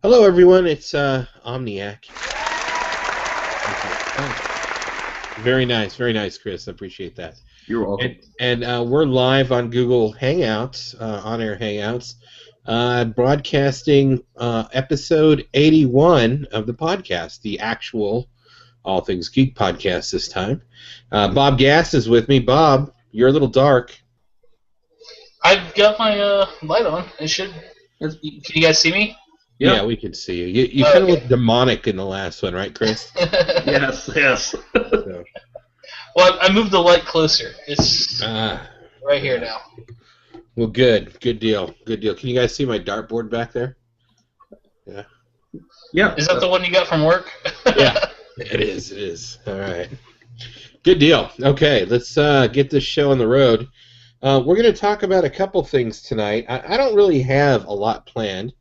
Hello, everyone. It's Omniac. Very nice, Chris. I appreciate that. You're welcome. And we're live on Google Hangouts, on-air Hangouts, broadcasting episode 81 of the podcast, the actual All Things Geek podcast this time. Bob Gass is with me. Bob, you're a little dark. I've got my light on. It should. Can you guys see me? Yeah, we can see you. You kind of look demonic in the last one, right, Chris? Yes. So. Well, I moved the light closer. It's right here now. Well, good deal. Can you guys see my dartboard back there? Yeah. Is that the one you got from work? Yeah, it is. All right. Good deal. Okay, let's get this show on the road. We're going to talk about a couple things tonight. I don't really have a lot planned,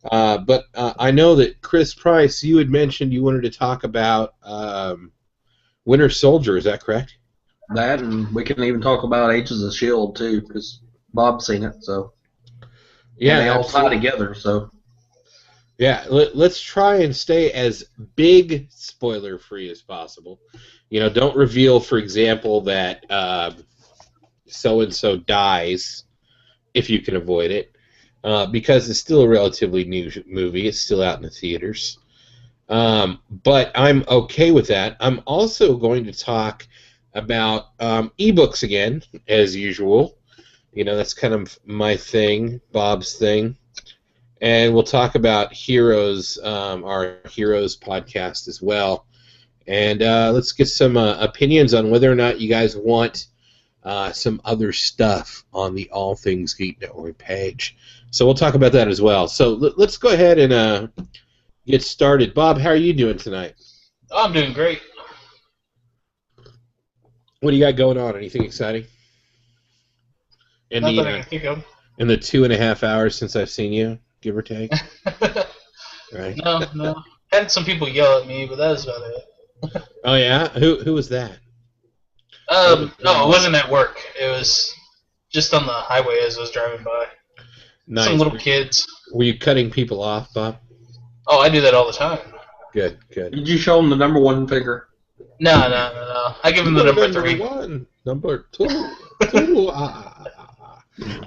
but I know that Chris Price, you had mentioned you wanted to talk about Winter Soldier. Is that correct? That, and we can even talk about Ages of S.H.I.E.L.D. too, because Bob's seen it, so yeah, and they all tie together. So yeah, let's try and stay as big spoiler-free as possible. You know, don't reveal, for example, that so-and-so dies, if you can avoid it, because it's still a relatively new movie. It's still out in the theaters. But I'm okay with that. I'm also going to talk about ebooks again, as usual. You know, that's kind of my thing, Bob's thing. And we'll talk about Heroes, our Heroes podcast as well. And let's get some opinions on whether or not you guys want some other stuff on the All Things Geek Network page. So we'll talk about that as well. So let's go ahead and get started. Bob, how are you doing tonight? Oh, I'm doing great. What do you got going on? Anything exciting? Not that I can think of. In the 2.5 hours since I've seen you, give or take? Right. No. Had some people yell at me, but that was about it. Oh, yeah? Who was that? No, it wasn't at work. It was just on the highway as I was driving by. Nice. Some little kids. Were you cutting people off, Bob? Oh, I do that all the time. Good. Did you show them the number one finger? No. I give them the number 3. Number 2.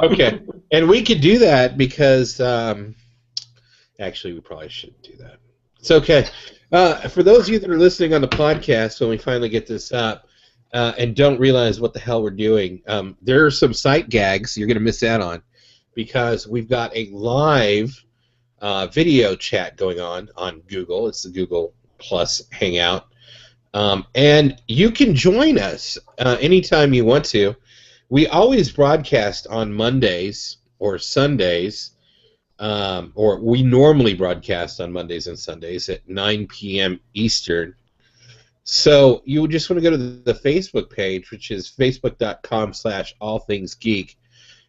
Okay, and we could do that because actually we probably shouldn't do that. It's okay. For those of you that are listening on the podcast when we finally get this up and don't realize what the hell we're doing, there are some sight gags you're going to miss out on because we've got a live video chat going on Google. It's the Google Plus Hangout. And you can join us anytime you want to. We always broadcast on Mondays or Sundays, or we normally broadcast on Mondays and Sundays at 9 p.m. Eastern. So you just want to go to the Facebook page, which is facebook.com/allthingsgeek.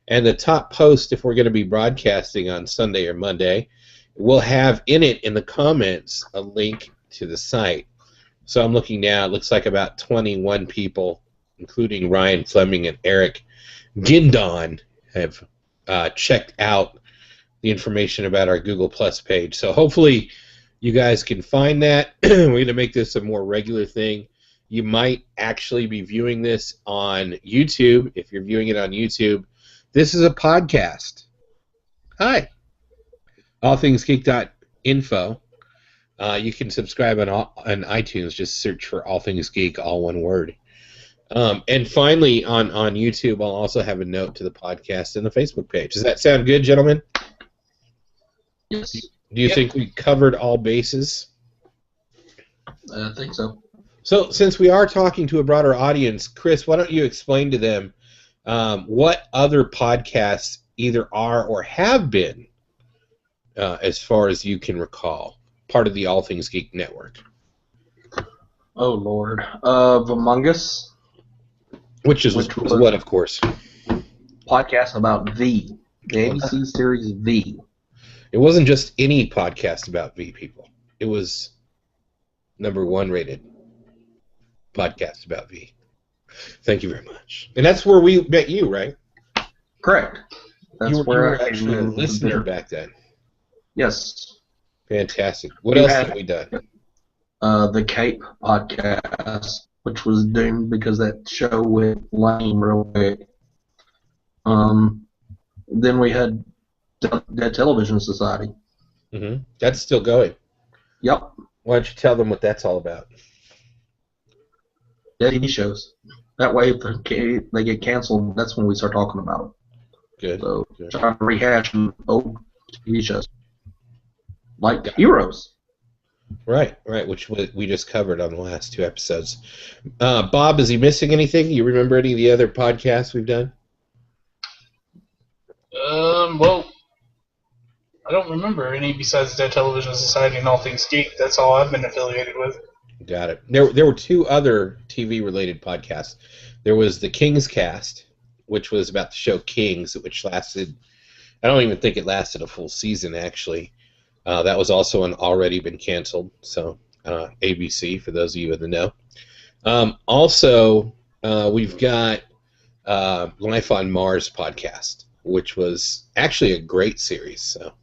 And the top post, if we're going to be broadcasting on Sunday or Monday, we'll have in it, in the comments, a link to the site. So I'm looking now, it looks like about 21 people, including Ryan Fleming and Eric Gindon, have checked out the information about our Google Plus page. So hopefully you guys can find that. We're going to make this a more regular thing. You might actually be viewing this on YouTube. If you're viewing it on YouTube, this is a podcast. Hi. AllThingsGeek.info. You can subscribe on iTunes. Just search for All Things Geek, all one word. And finally, on YouTube, I'll also have a note to the podcast and the Facebook page. Does that sound good, gentlemen? Yes. Do you think we covered all bases? I think so. So, since we are talking to a broader audience, Chris, why don't you explain to them what other podcasts either are or have been, as far as you can recall, part of the All Things Geek Network? Oh, Lord. Among Us. Which was what, of course? Podcast about V. The ABC series V. It wasn't just any podcast about V, people. It was #1 rated podcast about V. Thank you very much. And that's where we met you, right? Correct. That's you where were actually a listener back then. Yes. Fantastic. What You else had have we done? the Cape podcast, which was doomed because that show went lame real quick. Then we had Dead Television Society. Mm-hmm. That's still going. Yep. Why don't you tell them what that's all about? Dead TV shows. That way, if they get canceled, that's when we start talking about it. Good. So, Good. trying to rehash old TV shows. Like Heroes. Right, which we just covered on the last 2 episodes. Bob, is he missing anything? You remember any of the other podcasts we've done? Well, I don't remember any besides Dead Television Society and All Things Geek. That's all I've been affiliated with. Got it. There were 2 other TV-related podcasts. There was the King's Cast, which was about the show Kings, which lasted, I don't even think it lasted a full season, actually. That was also already been canceled, so ABC, for those of you in the know. Also, we've got Life on Mars podcast, which was actually a great series. So,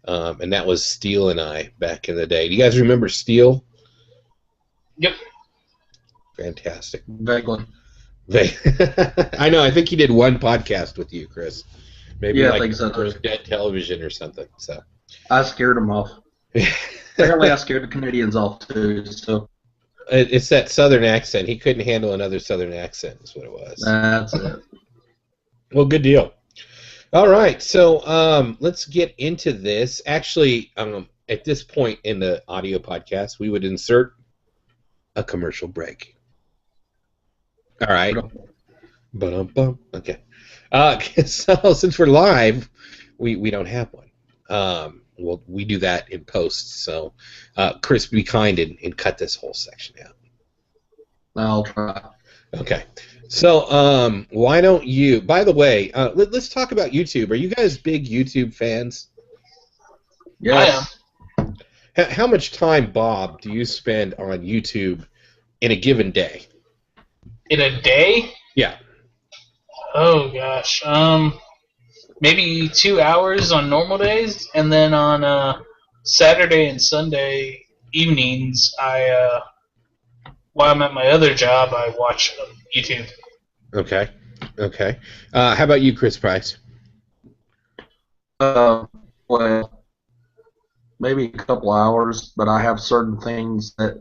and that was Steele and I back in the day. Do you guys remember Steele? Yep. Vaguely. Fantastic. I know. I think he did one podcast with you, Chris. Maybe Yeah, like I think so. first Dead Television or something. So I scared them off. Apparently, I scared the Canadians off too. So it's that Southern accent. He couldn't handle another Southern accent. Is what it was. that's it. Well, good deal. All right, so let's get into this. Actually, at this point in the audio podcast, we would insert a commercial break. All right. Ba-dum-bum. Okay. So since we're live, we don't have one. Well, we do that in post. So, Chris, be kind and cut this whole section out. I'll try. Okay. So, why don't you? By the way, let's talk about YouTube. Are you guys big YouTube fans? Yes. I am. How much time, Bob, do you spend on YouTube in a given day? In a day? Yeah. Oh gosh. Maybe 2 hours on normal days, and then on Saturday and Sunday evenings, while I'm at my other job, I watch YouTube. Okay. How about you, Chris Price? Well, maybe a couple hours, but I have certain things that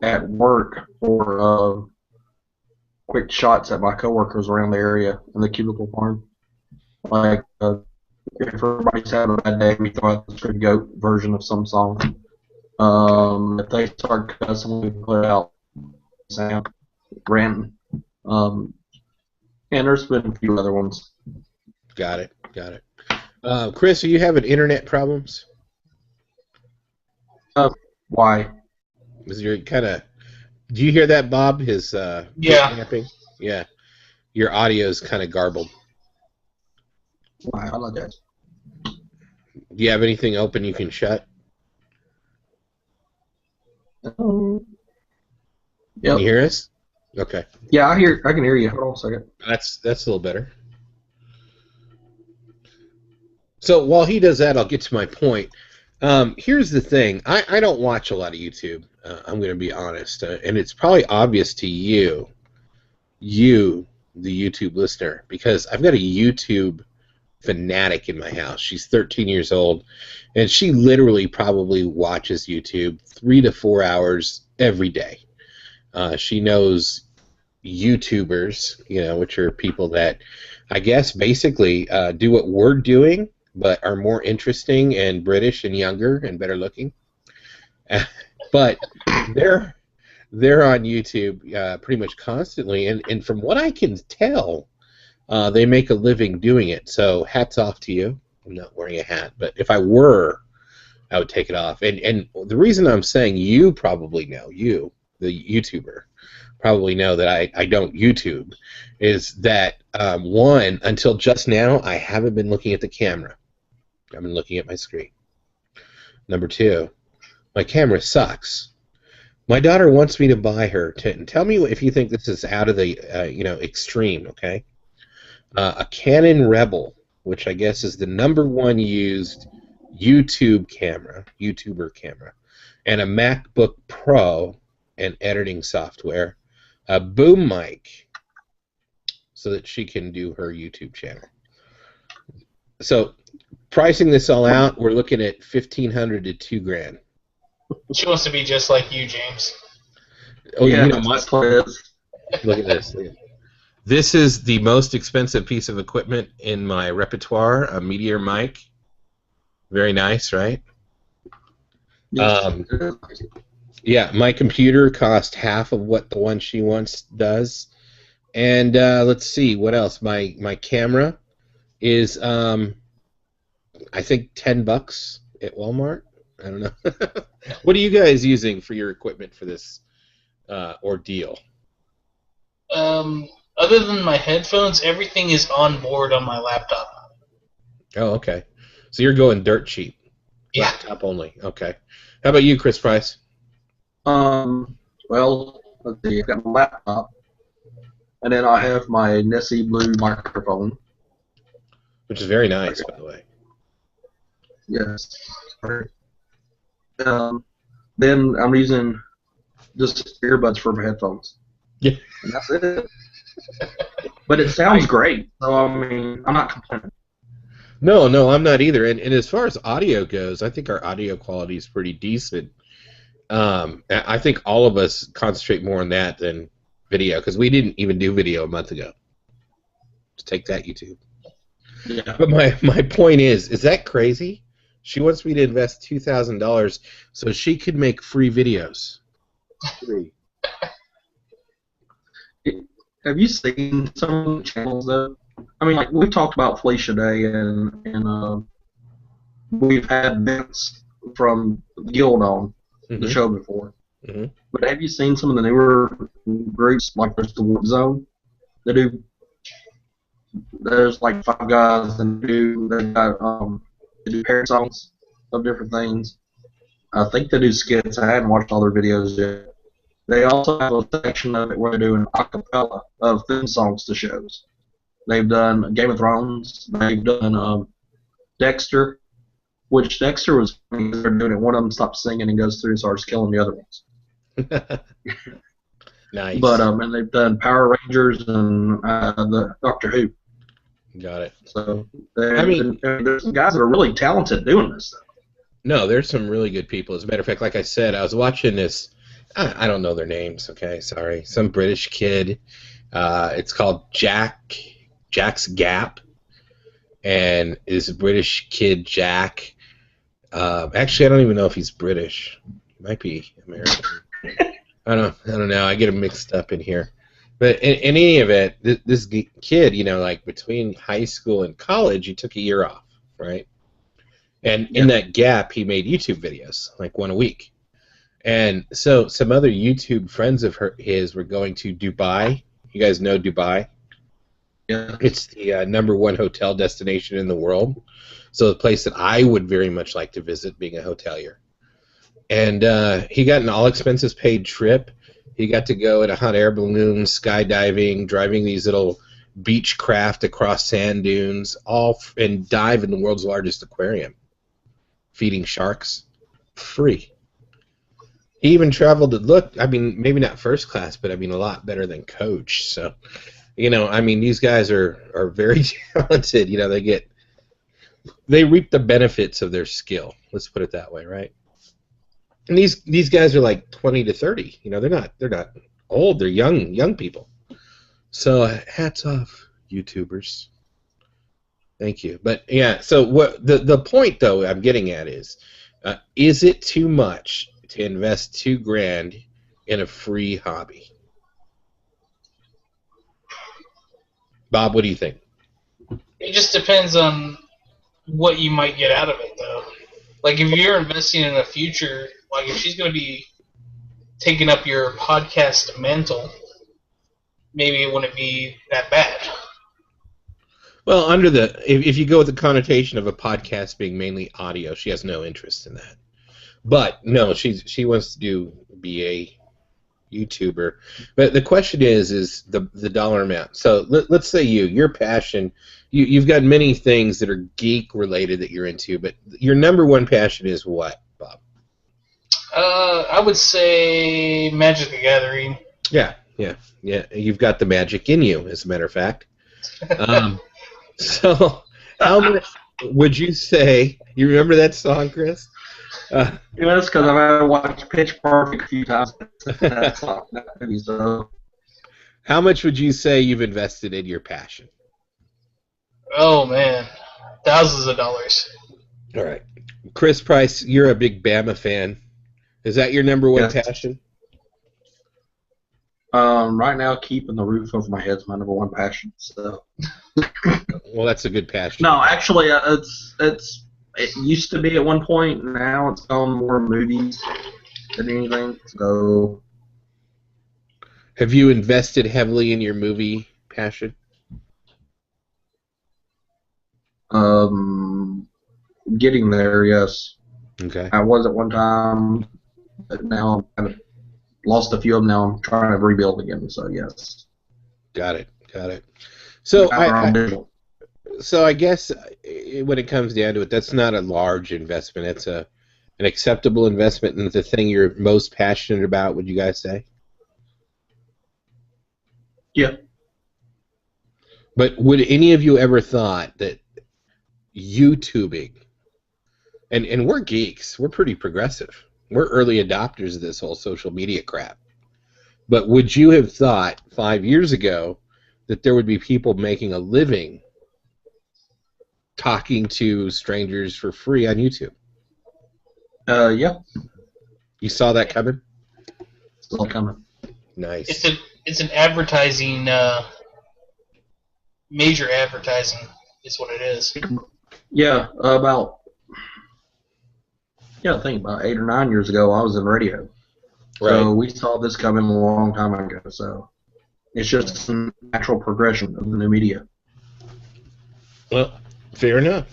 at work or quick shots at my coworkers around the area in the cubicle farm. Like, if everybody's having a bad day, we throw out the Scream Goat version of some song. If they start cussing, we put out sound, ranting. And there's been a few other ones. Got it. Chris, are you having internet problems? Why? Is your kind of? Do you hear that, Bob? His kidnapping? Yeah. Your audio is kind of garbled. Why? I like that. Do you have anything open you can shut? Yep. Can you hear us? Okay. Yeah, I can hear you. Hold on a second. That's a little better. So while he does that, I'll get to my point. Here's the thing. I don't watch a lot of YouTube. I'm going to be honest. And it's probably obvious to you, the YouTube listener, because I've got a YouTube fanatic in my house. She's 13 years old, and she literally probably watches YouTube 3 to 4 hours every day. She knows YouTubers, which are people that I guess basically do what we're doing, but are more interesting and British and younger and better looking. But they're on YouTube pretty much constantly, and from what I can tell, they make a living doing it. So hats off to you. I'm not wearing a hat, but if I were, I would take it off. And the reason I'm saying you probably know, you, the YouTuber, probably know that I don't YouTube, is that, one, until just now, I haven't been looking at the camera. I've been looking at my screen. Number two, my camera sucks. My daughter wants me to buy her, and tell me if you think this is out of the, extreme, okay? A Canon Rebel, which I guess is the #1 used YouTuber camera, and a MacBook Pro and editing software, a boom mic, so that she can do her YouTube channel. So, pricing this all out, we're looking at $1,500 to $2,000. She wants to be just like you, James. Oh, Yeah, you know, that's what it is. look at this. This is the most expensive piece of equipment in my repertoire, a Meteor mic. Very nice, right? Yeah, my computer cost half of what the one she wants does. And let's see, what else? My camera is, I think, $10 at Walmart. I don't know. What are you guys using for your equipment for this ordeal? Other than my headphones, everything is on board on my laptop. Oh, okay. So you're going dirt cheap. Yeah. Laptop only. Okay. How about you, Chris Price? Well, let's see. I've got my laptop, and then I have my Nessie Blue microphone. Which is very nice, by the way. Yes. Then I'm using just earbuds for my headphones. Yeah. And that's it. But it sounds great, so I mean, I'm not complaining. No, I'm not either. And as far as audio goes, I think our audio quality is pretty decent. I think all of us concentrate more on that than video, because we didn't even do video a month ago. Just take that, YouTube. Yeah. But my point is that crazy? She wants me to invest $2,000 so she could make free videos. Free. Have you seen some of the channels though? I mean, like we've talked about Felicia Day, and we've had Vince from Guild on the show before. Mm-hmm. But have you seen some of the newer groups, like there's the Wood Zone? There's like 5 guys and they do parody songs of different things. I think they do skits. I haven't watched all their videos yet. They also have a section of it where they do an acapella of theme songs to shows. They've done Game of Thrones. They've done Dexter, which Dexter was funny. They're doing it. One of them stops singing and goes through and starts killing the other ones. Nice. But and they've done Power Rangers and the Doctor Who. Got it. So there's some guys that are really talented doing this stuff. No, there's some really good people. As a matter of fact, like I said, I was watching this. I don't know their names. Okay, sorry. Some British kid. It's called Jack's Gap, and is a British kid Jack. Actually, I don't even know if he's British. He might be American. I don't know. I get them mixed up in here. But in any event, this kid, like between high school and college, he took a year off, right? And in that gap, he made YouTube videos, like one a week. And so some other YouTube friends of his were going to Dubai. You guys know Dubai? Yeah. It's the #1 hotel destination in the world. So the place that I would very much like to visit, being a hotelier. And he got an all-expenses-paid trip. He got to go in a hot air balloon, skydiving, driving these little beach craft across sand dunes, and dive in the world's largest aquarium, feeding sharks, free. He even traveled maybe not first class, but a lot better than coach. So, these guys are very talented. They reap the benefits of their skill. Let's put it that way, right? And these guys are like 20 to 30. They're not old. They're young people. So hats off, YouTubers. Thank you. But yeah. So what the point though I'm getting at is it too much to invest $2,000 in a free hobby? Bob, what do you think? It just depends on what you might get out of it, though. Like, if you're investing in a future, like if she's going to be taking up your podcast mantle, maybe it wouldn't be that bad. Well, if you go with the connotation of a podcast being mainly audio, she has no interest in that. But no, she wants to be a YouTuber. But the question is the dollar amount. So let's say your passion, you've got many things that are geek related that you're into, but your number one passion is what, Bob? I would say Magic the Gathering. Yeah. You've got the magic in you, as a matter of fact. So how much would you say? You remember that song, Chris? That's because I've watched Pitch Perfect a few times. That's not that movie, so. How much would you say you've invested in your passion? Oh man, thousands of dollars. All right, Chris Price, you're a big Bama fan. Is that your number one passion? Right now, keeping the roof over my head is my number one passion. So. Well, that's a good passion. No, actually, it used to be at one point. Now it's gone more movies than anything. So. Have you invested heavily in your movie passion? Getting there, yes. Okay. I was at one time, but now I've kind of lost a few of them. Now I'm trying to rebuild again. So yes. Got it. So I guess when it comes down to it, that's not a large investment. It's an acceptable investment, and the thing you're most passionate about. Would you guys say? Yeah. But would any of you ever thought that YouTubing, and we're geeks, we're pretty progressive, we're early adopters of this whole social media crap, but would you have thought 5 years ago that there would be people making a living talking to strangers for free on YouTube? Yeah. You saw that coming? Still coming. Nice. It's an advertising, major advertising is what it is. Yeah, I think about 8 or 9 years ago, I was in radio. Right. So we saw this coming a long time ago. So it's just a natural progression of the new media. Well, fair enough.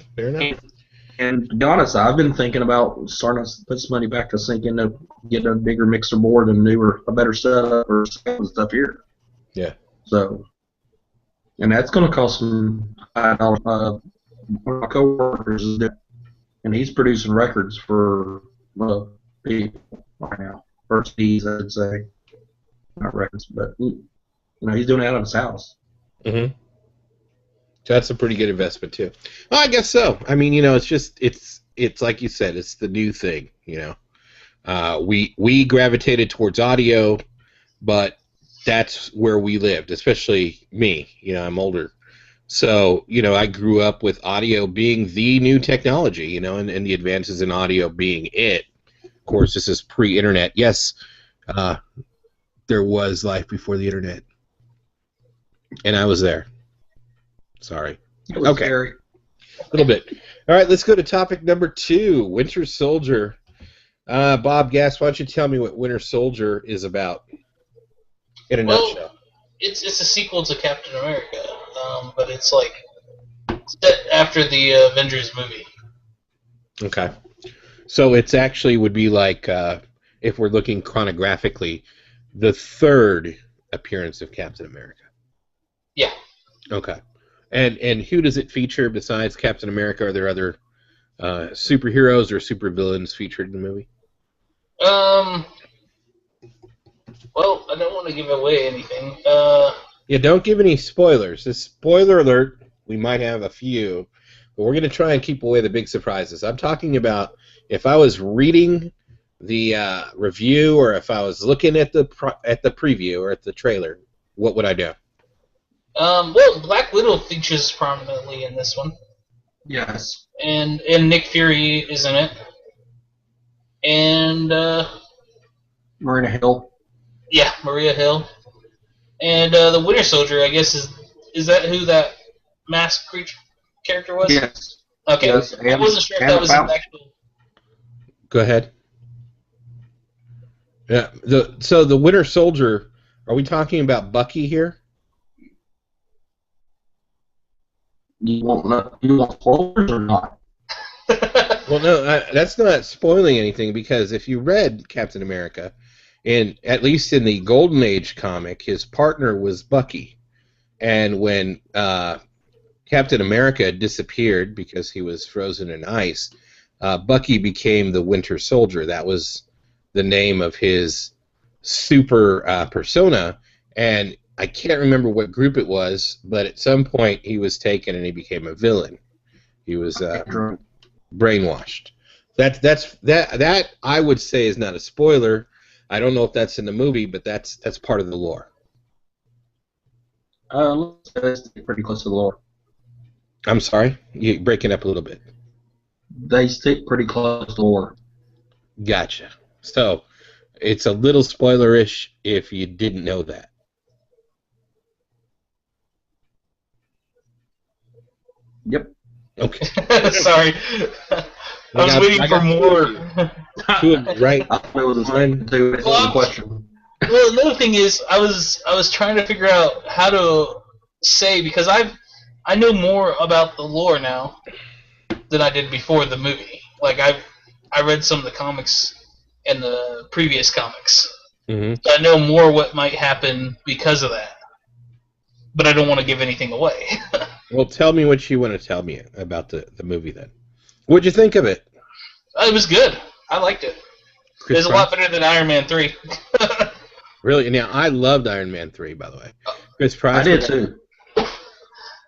And to be honest, I've been thinking about starting to put some money back to sink in to get a bigger mixer board and a better setup or stuff here. Yeah. So, and that's going to cost some $5. One of my coworkers is doing, and he's producing records for people right now. First D's, I'd say, not records, but he's doing it out of his house. Mm-hmm. So that's a pretty good investment too. Well, I guess so. I mean, it's like you said, it's the new thing. We gravitated towards audio, but that's where we lived, especially me. I'm older. So, I grew up with audio being the new technology, and the advances in audio being it. Of course, this is pre-internet. Yes, there was life before the internet. And I was there. Sorry. It was scary. A little bit. All right, let's go to topic number 2, Winter Soldier. Bob Gass, why don't you tell me what Winter Soldier is about in a nutshell? It's a sequel to Captain America, but it's like set after the Avengers movie. Okay. So it's actually would be like, if we're looking chronographically, the third appearance of Captain America. Yeah. Okay. And who does it feature besides Captain America? Are there other superheroes or supervillains featured in the movie? Well, I don't want to give away anything. Yeah, don't give any spoilers. This spoiler alert, we might have a few, but we're going to try and keep away the big surprises. I'm talking about if I was reading the review or if I was looking at the preview or at the trailer, what would I do? Well, Black Widow features prominently in this one. Yes. And Nick Fury is in it. And Marina Hill. Yeah, Maria Hill. And the Winter Soldier, I guess, is that who that masked creature character was? Yes. Okay. Yes. I wasn't sure if that was an actual. Go ahead. Yeah. So the Winter Soldier, are we talking about Bucky here? You want spoilers or not? Well, no, that's not spoiling anything because if you read Captain America, And at least in the Golden Age comic, his partner was Bucky. And when Captain America disappeared because he was frozen in ice, Bucky became the Winter Soldier. That was the name of his super persona. And I can't remember what group it was, but at some point he was taken and he became a villain. He was brainwashed. That I would say is not a spoiler. I don't know if that's in the movie, but that's part of the lore. Let's stay pretty close to the lore. I'm sorry, you're breaking up a little bit. They stick pretty close to the lore. Gotcha. So it's a little spoilerish if you didn't know that. Yep. Okay. Sorry. I was waiting for more. Two of you, right? I thought it was the question. Well, another thing is, I was trying to figure out how to say, because I know more about the lore now than I did before the movie. Like I read some of the comics and the previous comics. Mm-hmm. So I know more what might happen because of that. But I don't want to give anything away. Well, tell me what you want to tell me about the movie then. What'd you think of it? It was good. I liked it. It was a lot better than Iron Man 3. Really? Now, I loved Iron Man 3, by the way. Chris Pratt. I did too.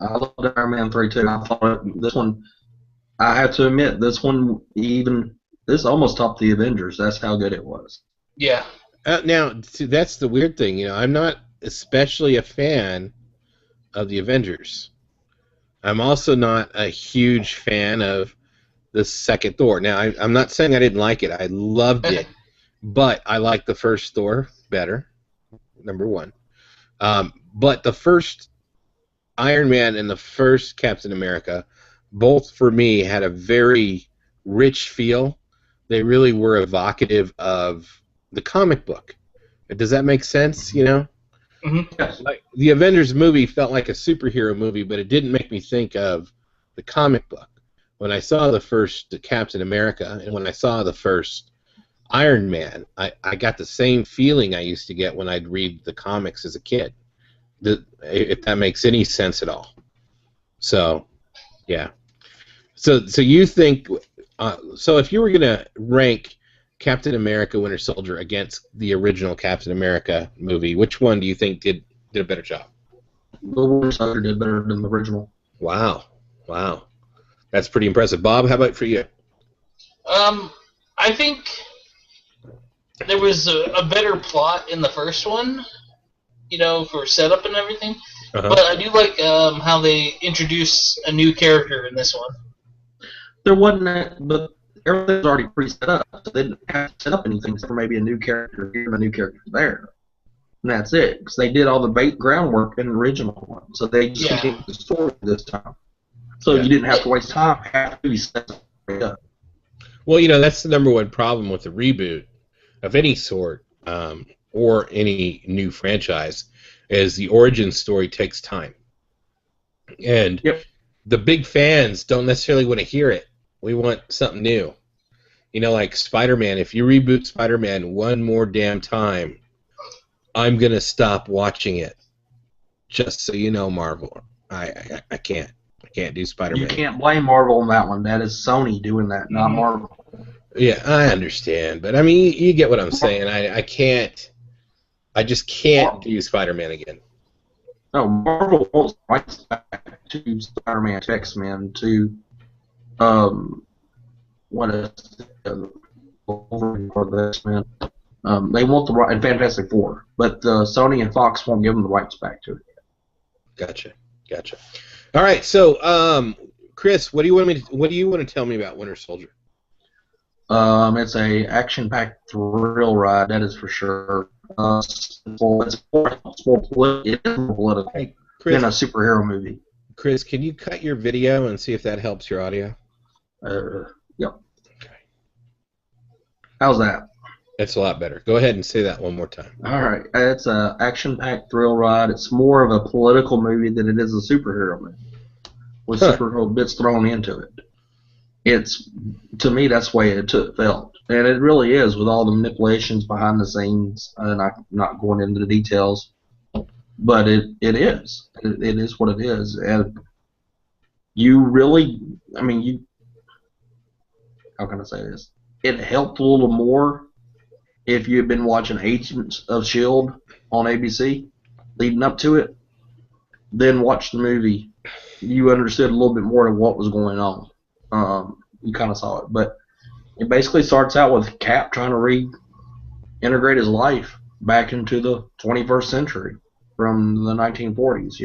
I loved Iron Man 3 too. I thought this one, I have to admit, this almost topped the Avengers. That's how good it was. Yeah. Now, see, that's the weird thing. You know, I'm not especially a fan of the Avengers. I'm also not a huge fan of the second Thor. Now, I'm not saying I didn't like it. I loved it, but I liked the first Thor better, number one. But the first Iron Man and the first Captain America, both for me had a very rich feel. They really were evocative of the comic book. Does that make sense? You know, Mm-hmm. like the Avengers movie felt like a superhero movie, but it didn't make me think of the comic book. When I saw the first Captain America and when I saw the first Iron Man, I got the same feeling I used to get when I'd read the comics as a kid. If that makes any sense at all. So, yeah. So you think? So if you were gonna rank Captain America: Winter Soldier against the original Captain America movie, which one do you think did a better job? The Winter Soldier did better than the original. Wow, that's pretty impressive. Bob, how about for you? I think there was a better plot in the first one, you know, for setup and everything. Uh-huh. But I do like how they introduced a new character in this one. There wasn't that, but everything was already pre-set up, so they didn't have to set up anything except for maybe a new character here and a new character there. And that's it, because they did all the groundwork in the original one. So they just continued the story this time. So you didn't have to waste time having to be set up. Well, you know, that's the number one problem with a reboot of any sort or any new franchise is the origin story takes time. And the big fans don't necessarily want to hear it. We want something new. You know, like Spider-Man. If you reboot Spider-Man one more damn time, I'm going to stop watching it. Just so you know, Marvel. I can't. I can't do Spider-Man. You can't blame Marvel on that one. That is Sony doing that, not Marvel. Yeah, I understand. But, I mean, you get what I'm saying. I can't. I just can't do Spider-Man again. No, Marvel wants rights back to Spider-Man, to X-Men, to what is Wolverine or the X-Men. They want the right and Fantastic Four, but Sony and Fox won't give them the rights back to it. Gotcha. All right, so Chris, what do you want to tell me about Winter Soldier? It's a action-packed thrill ride, that is for sure. It's more political Hey, Chris, than a superhero movie. Chris, can you cut your video and see if that helps your audio? Yep. Okay. How's that? That's a lot better. Go ahead and say that one more time. All right. It's a action-packed thrill ride. It's more of a political movie than it is a superhero movie, with superhero bits thrown into it. it's, to me, that's the way it felt. And it really is, with all the manipulations behind the scenes, and I'm not going into the details, but it is. It is what it is. And you really, I mean, how can I say this? It helped a little more if you had been watching Agents of S.H.I.E.L.D. on ABC leading up to it, then watch the movie. You understood a little bit more of what was going on. You kind of saw it. But it basically starts out with Cap trying to reintegrate his life back into the 21st century from the 1940s,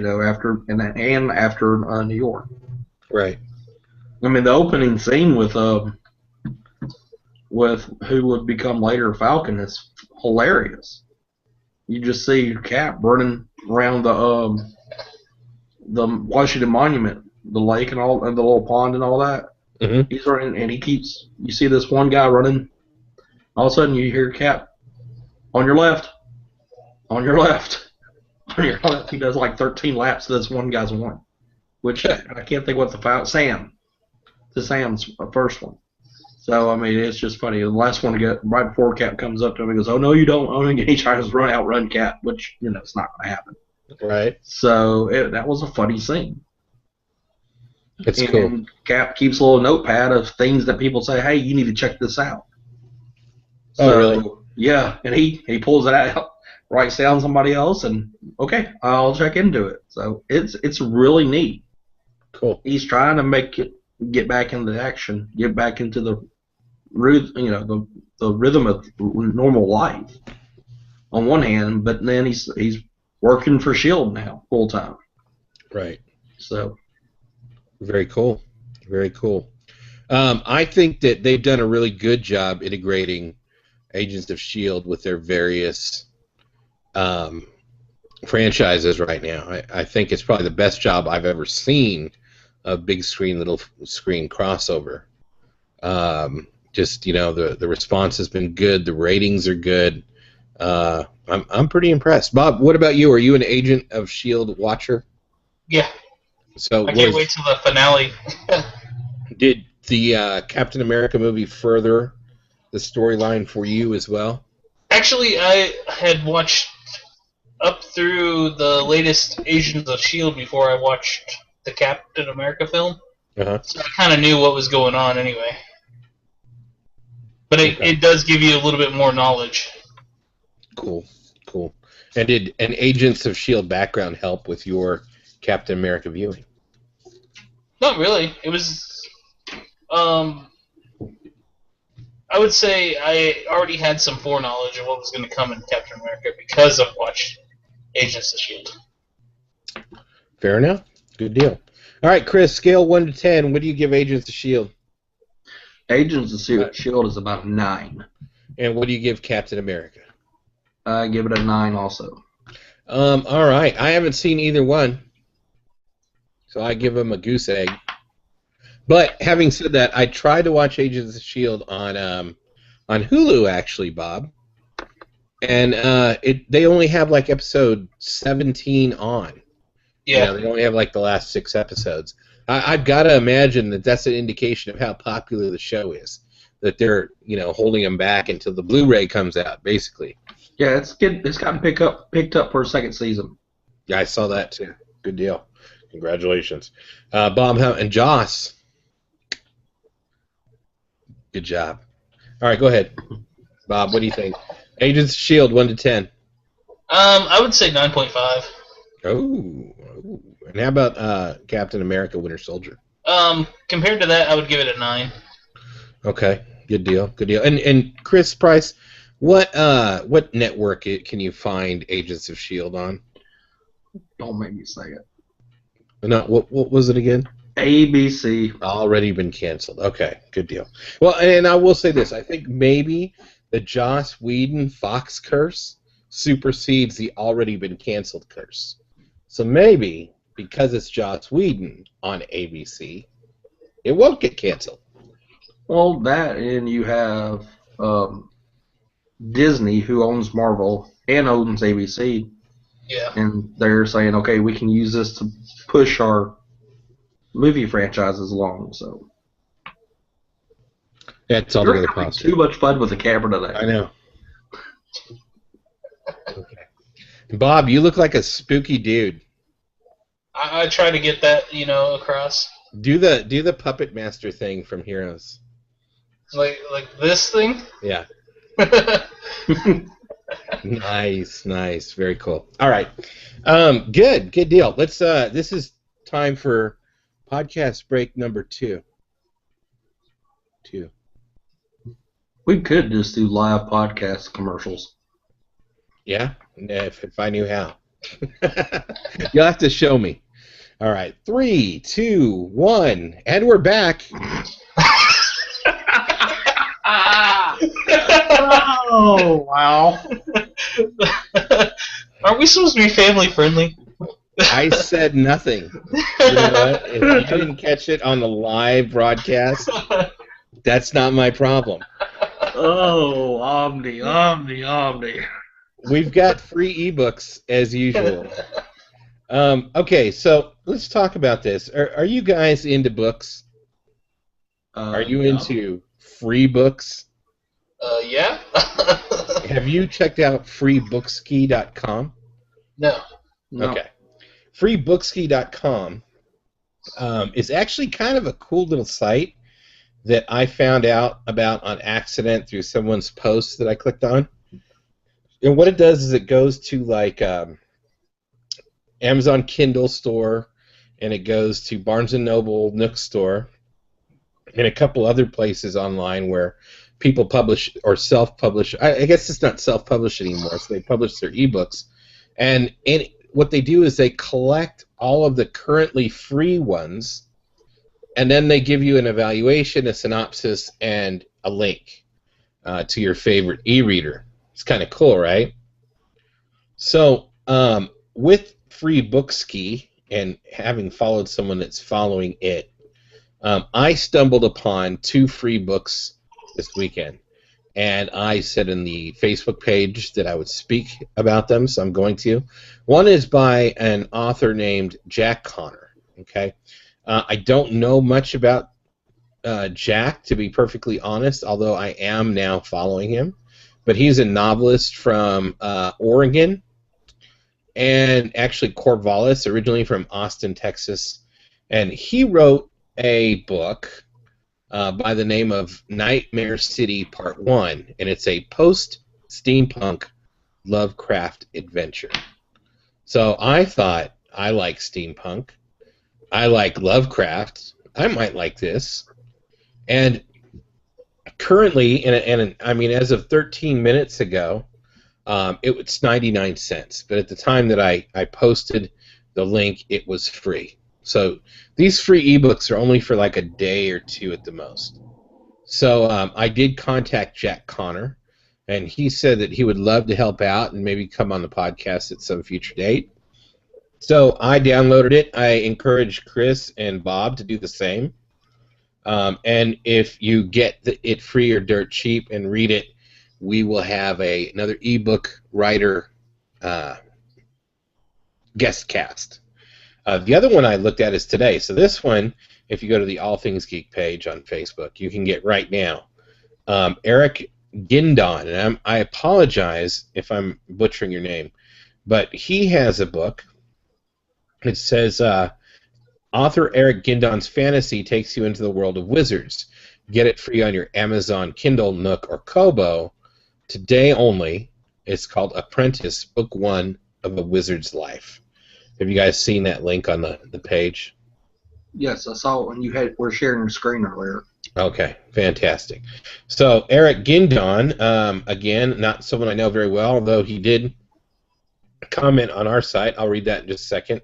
after New York. Right. I mean, the opening scene with who would become later Falcon is hilarious. You just see Cap running around the Washington Monument, the lake and all, and the little pond and all that. Mm-hmm. He's running, and you see this one guy running. All of a sudden, you hear Cap, on your left, on your left, on your left. He does like 13 laps to this one guy's one, which I can't think what Sam. To Sam's first one. So, I mean, it's just funny. The last one to get, right before Cap comes up to him, he goes, "Oh, no, you don't." Oh, and he tries to outrun Cap, which, it's not going to happen. Right. So, that was a funny scene. It's cool. And Cap keeps a little notepad of things that people say, "Hey, you need to check this out." Oh, really? Yeah, and he pulls it out, writes down somebody else, and okay, I'll check into it. So it's really neat. Cool. He's trying to get back into action, get back into the rhythm of normal life on one hand, but then he's working for S.H.I.E.L.D. now full time. Right. So very cool. Very cool. I think that they've done a really good job integrating Agents of S.H.I.E.L.D. with their various franchises right now. I think it's probably the best job I've ever seen of big screen, little screen crossover. The response has been good. The ratings are good. I'm pretty impressed. Bob, what about you? Are you an Agent of S.H.I.E.L.D. watcher? Yeah. So I can't wait till the finale. Did the Captain America movie further the storyline for you as well? Actually, I had watched up through the latest Agents of S.H.I.E.L.D. before I watched the Captain America film. Uh-huh. So I kind of knew what was going on anyway. But it does give you a little bit more knowledge. Cool. And did an Agents of S.H.I.E.L.D. background help with your Captain America viewing? Not really. It was... I would say I already had some foreknowledge of what was going to come in Captain America because I've watched Agents of S.H.I.E.L.D. Fair enough. Good deal. All right, Chris, scale 1 to 10, what do you give Agents of S.H.I.E.L.D.? Agents of S.H.I.E.L.D. is about 9. And what do you give Captain America? I give it a 9 also. All right. I haven't seen either one, so I give them a goose egg. But having said that, I tried to watch Agents of S.H.I.E.L.D. on Hulu, actually, Bob, and they only have like episode 17 on. Yeah. They only have like the last 6 episodes. I've got to imagine that that's an indication of how popular the show is. That they're holding them back until the Blu-ray comes out, basically. Yeah, it's gotten picked up for a second season. Yeah, I saw that too. Good deal. Congratulations, Bob and Joss. Good job. All right, go ahead, Bob. What do you think? Agents of S.H.I.E.L.D. 1 to 10. I would say 9.5. Oh. And how about Captain America: Winter Soldier? Compared to that, I would give it a 9. Okay, good deal. And Chris Price, what network can you find Agents of S.H.I.E.L.D. on? Don't make me say it. No, what was it again? ABC. Already been canceled. Okay, good deal. Well, and I will say this: I think maybe the Joss Whedon Fox curse supersedes the already been canceled curse. So maybe because it's Joss Whedon on ABC, it won't get canceled. Well, that, and you have Disney, who owns Marvel and owns ABC. Yeah. And they're saying, okay, we can use this to push our movie franchises along. So That's You're altogether having possible. too much fun with the camera today. I know. Okay. Bob, you look like a spooky dude. I try to get that, across. Do the puppet master thing from Heroes. Like this thing? Yeah. Nice, very cool. All right, good deal. Let's. This is time for podcast break number 2. We could just do live podcast commercials. Yeah, if I knew how. You'll have to show me. All right, 3, 2, 1, and we're back. Oh, wow. Aren't we supposed to be family friendly? I said nothing. You know what? If you didn't catch it on the live broadcast, that's not my problem. Oh, Omni. We've got free ebooks as usual. Okay, so let's talk about this. Are you guys into books? Are you into free books? Yeah. Have you checked out freebookski.com? No. Okay. Freebookski.com is actually kind of a cool little site that I found out about on accident through someone's post that I clicked on. And what it does is it goes to like Amazon Kindle store, and it goes to Barnes & Noble Nook store, and a couple other places online where people publish or self-publish. I guess it's not self-publish anymore, so they publish their ebooks. And what they do is they collect all of the currently free ones, and then they give you an evaluation, a synopsis, and a link to your favorite e-reader. It's kind of cool, right? So with Free Bookski and having followed someone that's following it, I stumbled upon 2 free books this weekend, and I said in the Facebook page that I would speak about them, so I'm going to. One is by an author named Jack Connor. Okay, I don't know much about Jack, to be perfectly honest, although I am now following him. But he's a novelist from Oregon, and actually Corvallis, originally from Austin, Texas, and he wrote a book by the name of Nightmare City Part 1, and it's a post-steampunk Lovecraft adventure. So I thought, I like steampunk, I like Lovecraft, I might like this, and currently, and I mean, as of 13 minutes ago, it was 99 cents, but at the time that I posted the link, it was free. So these free ebooks are only for like a day or 2 at the most. So I did contact Jack Connor, and he said that he would love to help out and maybe come on the podcast at some future date. So I downloaded it. I encourage Chris and Bob to do the same. And if you get it free or dirt cheap and read it, we will have another ebook writer guest cast. The other one I looked at is today. So this one, if you go to the All Things Geek page on Facebook, you can get right now. Eric Gindon, and I apologize if I'm butchering your name, but he has a book. It says, author Eric Gindon's fantasy takes you into the world of wizards. Get it free on your Amazon Kindle, Nook, or Kobo. Today only. It's called Apprentice, Book 1 of a Wizard's Life. Have you guys seen that link on the page? Yes, I saw it when you were sharing your screen earlier. Okay, fantastic. So Eric Gindon, again, not someone I know very well, although he did comment on our site. I'll read that in just a second.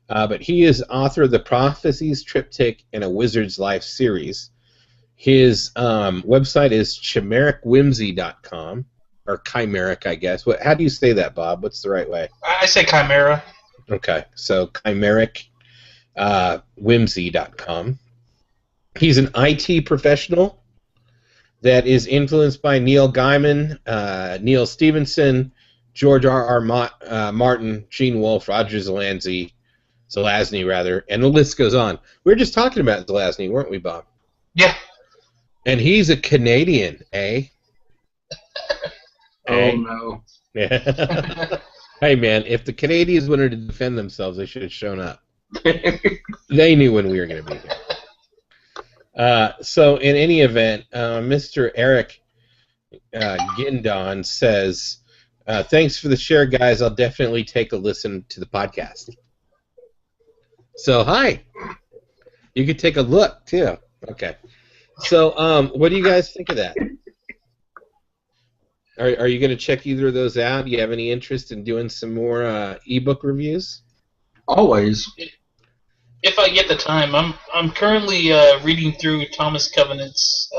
But he is author of the Prophecies Triptych and a Wizard's Life series. His website is chimericwhimsy.com, or chimeric, I guess. How do you say that, Bob? What's the right way? I say chimera. Okay, so chimericwhimsy.com. He's an IT professional that is influenced by Neil Gaiman, Neil Stevenson, George R.R. Martin, Gene Wolfe, Roger Zelazny, and the list goes on. We were just talking about Zelazny, weren't we, Bob? Yeah. And he's a Canadian, eh? Oh no. Yeah. Hey, man, if the Canadians wanted to defend themselves, they should have shown up. They knew when we were going to be here. So, in any event, Mr. Eric Gindon says, thanks for the share, guys. I'll definitely take a listen to the podcast. So, hi. You could take a look, too. Okay. So, what do you guys think of that? Are you going to check either of those out? Do you have any interest in doing some more ebook reviews? Always. If I get the time, I'm currently reading through Thomas Covenant's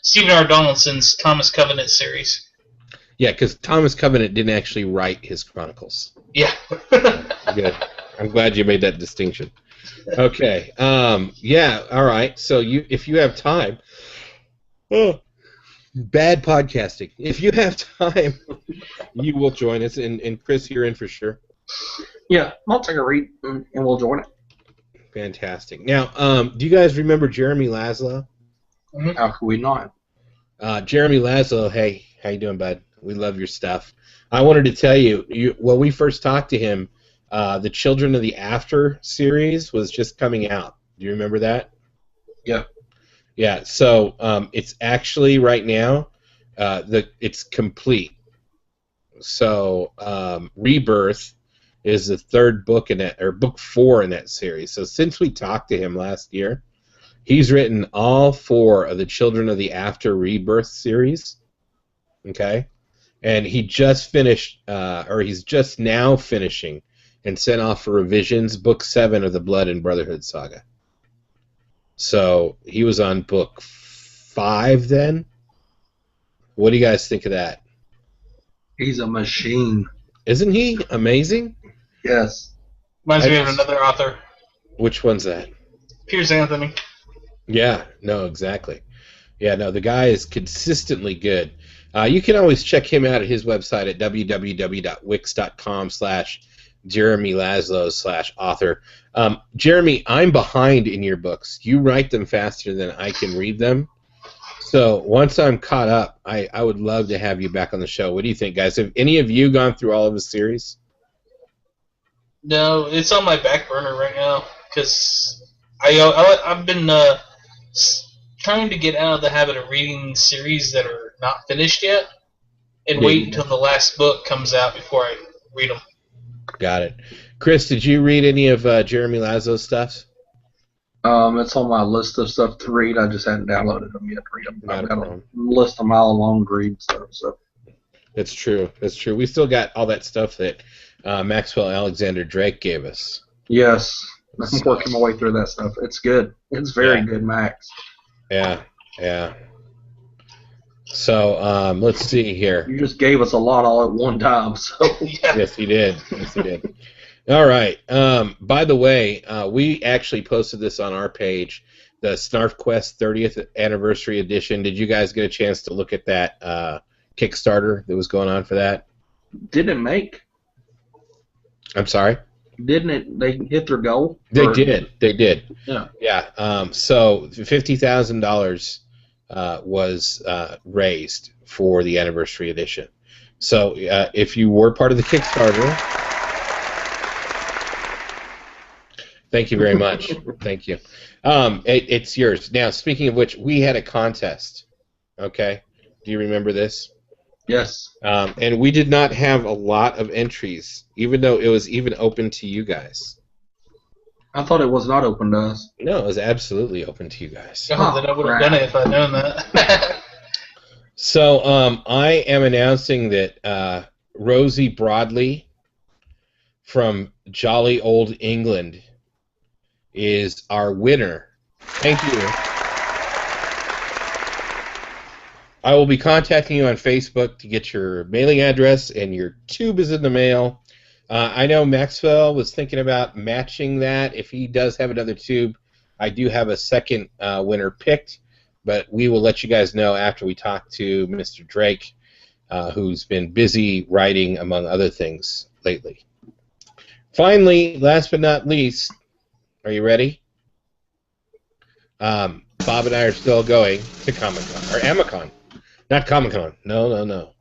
Stephen R. Donaldson's Thomas Covenant series. Yeah, because Thomas Covenant didn't actually write his chronicles. Yeah. Good. I'm glad you made that distinction. Okay. Yeah. All right. So if you have time, bad podcasting. If you have time, you will join us, and Chris, you're in for sure. Yeah, I'll take a read and we'll join it. Fantastic. Now, do you guys remember Jeremy Laszlo? How could we not? Jeremy Laszlo, hey, how you doing, bud? We love your stuff. I wanted to tell you, when we first talked to him, the Children of the After series was just coming out. Do you remember that? Yeah. Yeah. So it's actually right now, it's complete. So Rebirth is the third book in that, or book 4 in that series. So since we talked to him last year, he's written all 4 of the Children of the After Rebirth series. Okay, and he just finished, or he's just now finishing, and sent off for revisions, book 7 of the Blood and Brotherhood saga. So he was on book 5 then. What do you guys think of that? He's a machine. Isn't he amazing? Yes. Reminds me of another author. Which one's that? Piers Anthony. Yeah, no, exactly. Yeah, no, the guy is consistently good. You can always check him out at his website at www.wix.com/Jeremy Laszlo/author. Jeremy, I'm behind in your books. You write them faster than I can read them. So once I'm caught up, I would love to have you back on the show. What do you think, guys? Have any of you gone through all of his series? No, it's on my back burner right now because I've been trying to get out of the habit of reading series that are not finished yet, and wait until the last book comes out before I read them. Got it. Chris, did you read any of Jeremy Laszlo's stuff? It's on my list of stuff to read. I just hadn't downloaded them yet to read them. Not I've a got problem. a list a mile long to read stuff. So. That's true. That's true. We still got all that stuff that Maxwell Alexander Drake gave us. Yes. I'm working my way through that stuff. It's good. It's very good, Max. Yeah, yeah. So let's see here. You just gave us a lot all at one time. So. Yeah. Yes, he did. Yes, he did. All right. By the way, we actually posted this on our page, the Snarf Quest 30th Anniversary Edition. Did you guys get a chance to look at that Kickstarter that was going on for that? Didn't it make? I'm sorry? Didn't it? They hit their goal? They did. They did. Yeah. Yeah. So $50,000 was raised for the Anniversary Edition. So if you were part of the Kickstarter, thank you very much. Thank you. It's yours. Now, speaking of which, we had a contest. Okay? Do you remember this? Yes. And we did not have a lot of entries, even though it was even open to you guys. I thought it was not open to us. No, it was absolutely open to you guys. Oh, then I would have done it if I'd known that. So I am announcing that Rosie Broadley from Jolly Old England is our winner. Thank you. I will be contacting you on Facebook to get your mailing address, and your tube is in the mail. I know Maxwell was thinking about matching that. If he does have another tube, I do have a second winner picked, but we will let you guys know after we talk to Mr. Drake, who's been busy writing, among other things, lately. Finally, last but not least, are you ready? Bob and I are still going to Comic-Con, or Amicon. Not Comic-Con. No.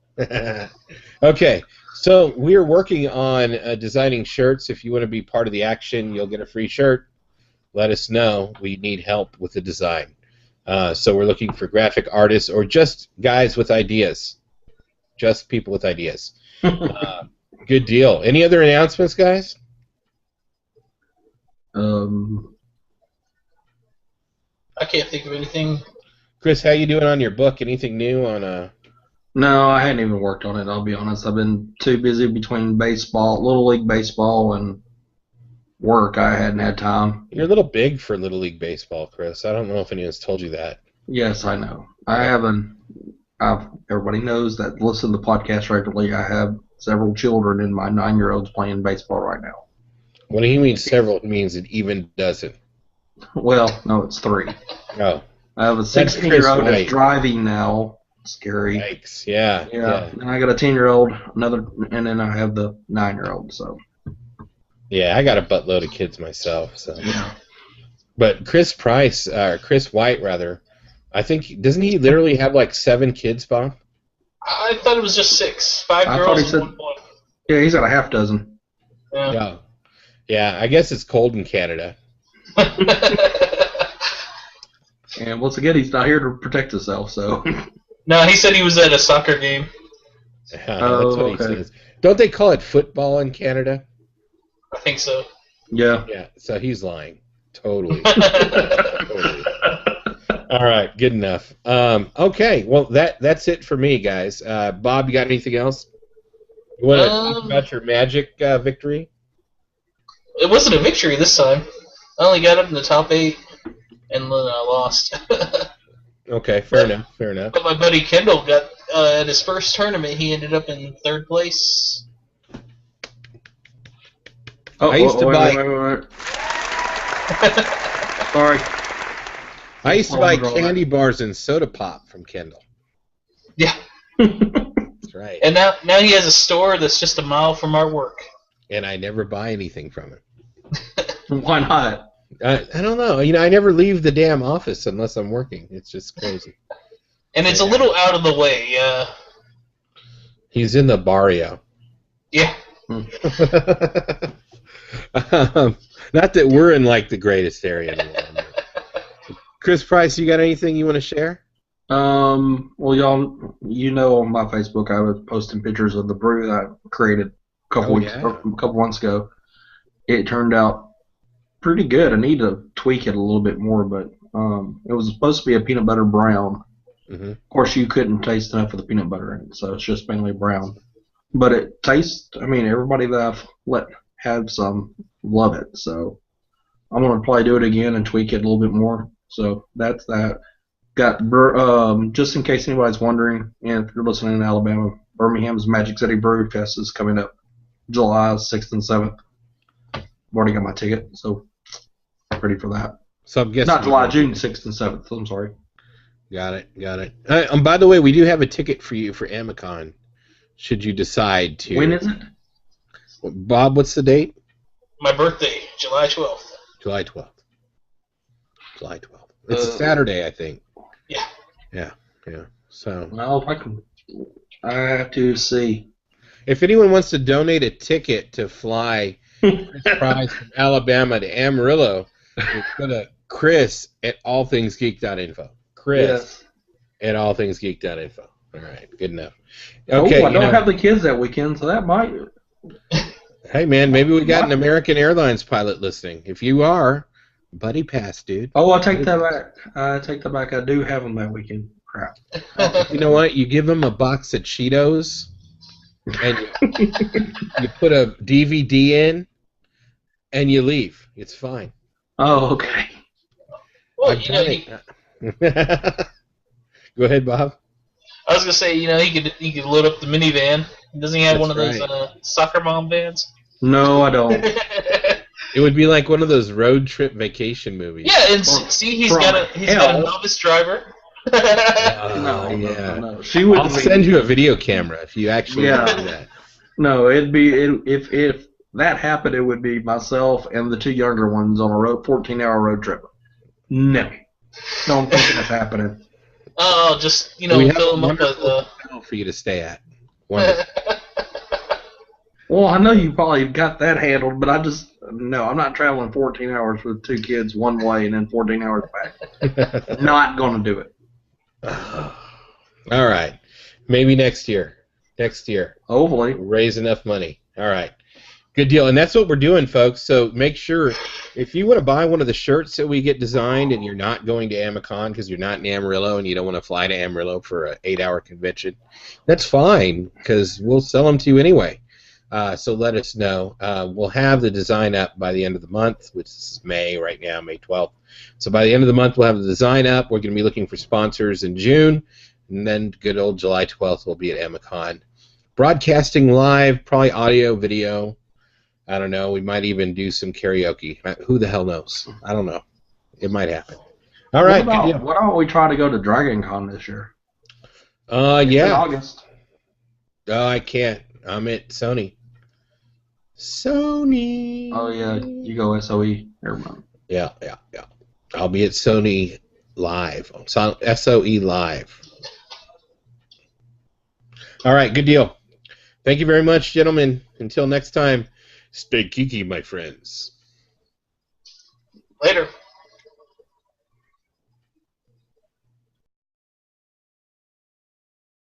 Okay, so we're working on designing shirts. If you want to be part of the action, you'll get a free shirt. Let us know. We need help with the design. So we're looking for graphic artists or just guys with ideas. Just people with ideas. Good deal. Any other announcements, guys? I can't think of anything. Chris, how you doing on your book? Anything new on No, I hadn't even worked on it, I'll be honest. I've been too busy between baseball, Little League baseball, and work. I hadn't had time. You're a little big for Little League baseball, Chris. I don't know if anyone's told you that. Yes, I know. I haven't. Everybody knows that listen to the podcast regularly. I have several children, and my 9-year-old's playing baseball right now. When he means several, it means it even doesn't. Well, no, it's 3. Oh. I have a 16-year-old that's driving now. Scary. Yikes. Yeah. And I got a 10-year-old, and then I have the 9-year-old. So. Yeah, I got a buttload of kids myself. So. Yeah. But Chris White, rather, I think, doesn't he literally have like 7 kids, Bob? I thought it was just 6. 5 girls and 1 boy. Yeah, he's got a half dozen. Yeah. Yeah, I guess it's cold in Canada. And once again, he's not here to protect himself, so. No, he said he was at a soccer game. That's what he says. Don't they call it football in Canada? I think so. Yeah. Yeah, so he's lying. Totally. Totally. All right, good enough. Okay, well, that's it for me, guys. Bob, you got anything else? You want to talk about your Magic victory? It wasn't a victory this time. I only got up in the top 8, and then I lost. Okay, fair enough. But my buddy Kendall got at his first tournament. He ended up in 3rd place. I used to buy. Wait. Sorry. I used to buy candy bars and soda pop from Kendall. Yeah. That's right. And now he has a store that's just a mile from our work. And I never buy anything from it. Why not? I don't know. I never leave the damn office unless I'm working. It's just crazy. And it's a little out of the way. He's in the barrio. Yeah. Not that we're in like the greatest area in the world. Chris Price, you got anything you want to share? Well, y'all, on my Facebook, I was posting pictures of the brew that I created a couple months ago. It turned out pretty good. I need to tweak it a little bit more, but it was supposed to be a peanut butter brown. Mm-hmm. Of course, you couldn't taste enough of the peanut butter in it, so it's just mainly brown. But it tastes. Everybody that I've had some love it, so I'm gonna probably do it again and tweak it a little bit more. So that's that. Got just in case anybody's wondering, and if you're listening in Alabama, Birmingham's Magic City Brew Fest is coming up July 6th and 7th. I've already got my ticket, so ready for that. So I'm guessing not July, June 6th and 7th. I'm sorry. Got it. By the way, we do have a ticket for you for Amicon. Should you decide to? When is it? Bob, what's the date? My birthday, July 12th. July 12th. It's a Saturday, I think. Yeah. Yeah. So. Well, I have to see. If anyone wants to donate a ticket to fly Chris Price from Alabama to Amarillo, go to Chris at AllThingsGeek.info. Chris at AllThingsGeek.info. All right, good enough. Okay, I don't have the kids that weekend, so that might. Hey, man, maybe we got an American Airlines pilot listening. If you are, buddy pass, dude. Oh, I take that back. I do have them that weekend. Crap. You know what? You give them a box of Cheetos, and you put a DVD in, and you leave. It's fine. Oh, okay. Well, I've done it. Go ahead, Bob. I was gonna say, he could load up the minivan. Doesn't he have one of those soccer mom vans? No, I don't. It would be like one of those road trip vacation movies. Yeah, and see, he's got a novice driver. No. She would. I'll send you a video camera if you actually do that. No, if that happened, it would be myself and the 2 younger ones on a 14-hour road trip. No. Don't think that's happening. Oh, just We have fill a them up with wonderful hotel for you to stay at. Wonderful. Well, I know you probably got that handled, but no, I'm not traveling 14 hours with 2 kids one way and then 14 hours back. Not going to do it. All right. Maybe next year. Next year. Hopefully. Raise enough money. All right. Good deal. And that's what we're doing, folks. So make sure, if you want to buy one of the shirts that we get designed and you're not going to Amicon because you're not in Amarillo and you don't want to fly to Amarillo for an 8-hour convention, that's fine because we'll sell them to you anyway. So let us know. We'll have the design up by the end of the month, which is May right now, May 12th. So by the end of the month, we'll have the design up. We're going to be looking for sponsors in June. And then good old July 12th, we'll be at Amicon. Broadcasting live, probably audio, video. I don't know. We might even do some karaoke. Who the hell knows? I don't know. It might happen. All right. What about we try to go to Dragon Con this year? Yeah. In August. Oh, I can't. I'm at Sony. Sony. Oh, yeah. You go SOE. Never mind. Yeah. I'll be at Sony Live. SOE Live. All right. Good deal. Thank you very much, gentlemen. Until next time, stay geeky, my friends. Later.